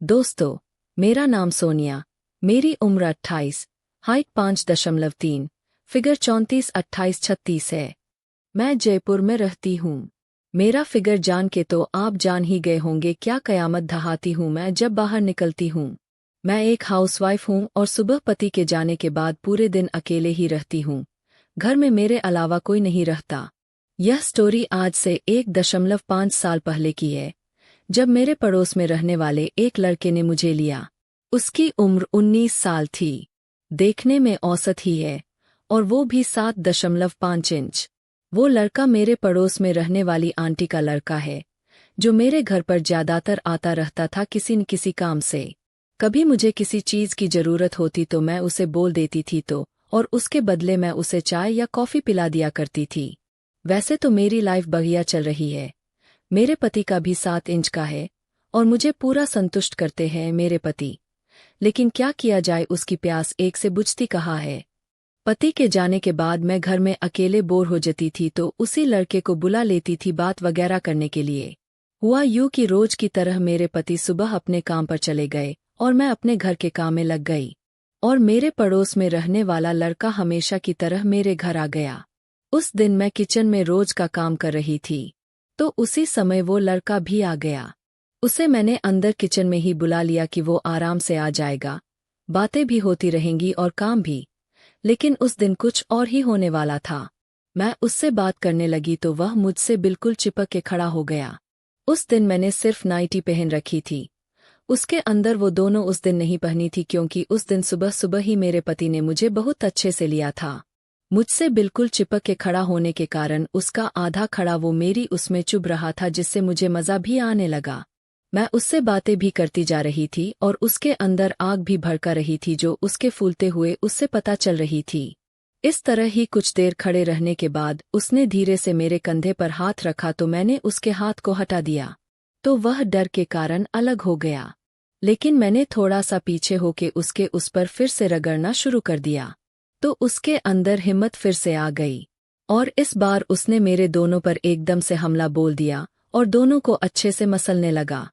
दोस्तों, मेरा नाम सोनिया, मेरी उम्र 28, हाइट 5.3, फिगर 34-28-36 है। मैं जयपुर में रहती हूँ। मेरा फिगर जान के तो आप जान ही गए होंगे क्या कयामत दहाती हूँ मैं जब बाहर निकलती हूँ। मैं एक हाउसवाइफ हूँ और सुबह पति के जाने के बाद पूरे दिन अकेले ही रहती हूँ। घर में मेरे अलावा कोई नहीं रहता। यह स्टोरी आज से 1.5 साल पहले की है, जब मेरे पड़ोस में रहने वाले एक लड़के ने मुझे लिया। उसकी उम्र 19 साल थी। देखने में औसत ही है, और वो भी 7.5 इंच। वो लड़का मेरे पड़ोस में रहने वाली आंटी का लड़का है, जो मेरे घर पर ज्यादातर आता रहता था किसी न किसी काम से। कभी मुझे किसी चीज की जरूरत होती तो मैं उसे बोल देती थी और उसके बदले मैं उसे चाय या कॉफी पिला दिया करती थी। वैसे तो मेरी लाइफ बढ़िया चल रही है। मेरे पति का भी 7 इंच का है और मुझे पूरा संतुष्ट करते हैं मेरे पति। लेकिन क्या किया जाए, उसकी प्यास एक से बुझती कहाँ है। पति के जाने के बाद मैं घर में अकेले बोर हो जाती थी तो उसी लड़के को बुला लेती थी बात वगैरह करने के लिए। हुआ यूं कि रोज की तरह मेरे पति सुबह अपने काम पर चले गए और मैं अपने घर के काम में लग गई, और मेरे पड़ोस में रहने वाला लड़का हमेशा की तरह मेरे घर आ गया। उस दिन मैं किचन में रोज का काम कर रही थी, तो उसी समय वो लड़का भी आ गया। उसे मैंने अंदर किचन में ही बुला लिया कि वो आराम से आ जाएगा, बातें भी होती रहेंगी और काम भी। लेकिन उस दिन कुछ और ही होने वाला था। मैं उससे बात करने लगी तो वह मुझसे बिल्कुल चिपक के खड़ा हो गया। उस दिन मैंने सिर्फ नाइटी पहन रखी थी, उसके अंदर वो दोनों उस दिन नहीं पहनी थी, क्योंकि उस दिन सुबह सुबह ही मेरे पति ने मुझे बहुत अच्छे से लिया था। मुझसे बिल्कुल चिपक के खड़ा होने के कारण उसका आधा खड़ा वो मेरी उसमें चुभ रहा था, जिससे मुझे मज़ा भी आने लगा। मैं उससे बातें भी करती जा रही थी और उसके अंदर आग भी भड़का रही थी, जो उसके फूलते हुए उससे पता चल रही थी। इस तरह ही कुछ देर खड़े रहने के बाद उसने धीरे से मेरे कंधे पर हाथ रखा तो मैंने उसके हाथ को हटा दिया, तो वह डर के कारण अलग हो गया। लेकिन मैंने थोड़ा सा पीछे होके उसके उस पर फिर से रगड़ना शुरू कर दिया, तो उसके अंदर हिम्मत फिर से आ गई, और इस बार उसने मेरे दोनों पर एकदम से हमला बोल दिया और दोनों को अच्छे से मसलने लगा।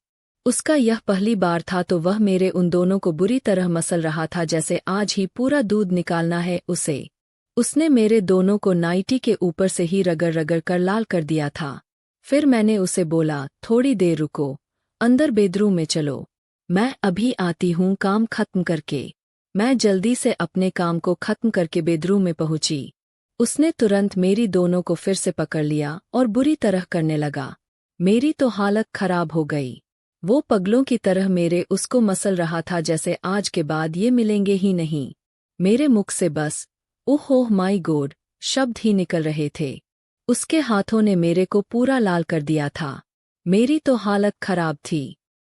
उसका यह पहली बार था तो वह मेरे उन दोनों को बुरी तरह मसल रहा था, जैसे आज ही पूरा दूध निकालना है उसे। उसने मेरे दोनों को नाइटी के ऊपर से ही रगड़ रगड़ कर लाल कर दिया था। फिर मैंने उसे बोला, थोड़ी देर रुको, अंदर बेडरूम में चलो, मैं अभी आती हूँ काम खत्म करके। मैं जल्दी से अपने काम को खत्म करके बेडरूम में पहुंची। उसने तुरंत मेरी दोनों को फिर से पकड़ लिया और बुरी तरह करने लगा। मेरी तो हालत खराब हो गई। वो पगलों की तरह मेरे उसको मसल रहा था, जैसे आज के बाद ये मिलेंगे ही नहीं। मेरे मुख से बस ओह माय गॉड शब्द ही निकल रहे थे। उसके हाथों ने मेरे को पूरा लाल कर दिया था। मेरी तो हालत खराब थी।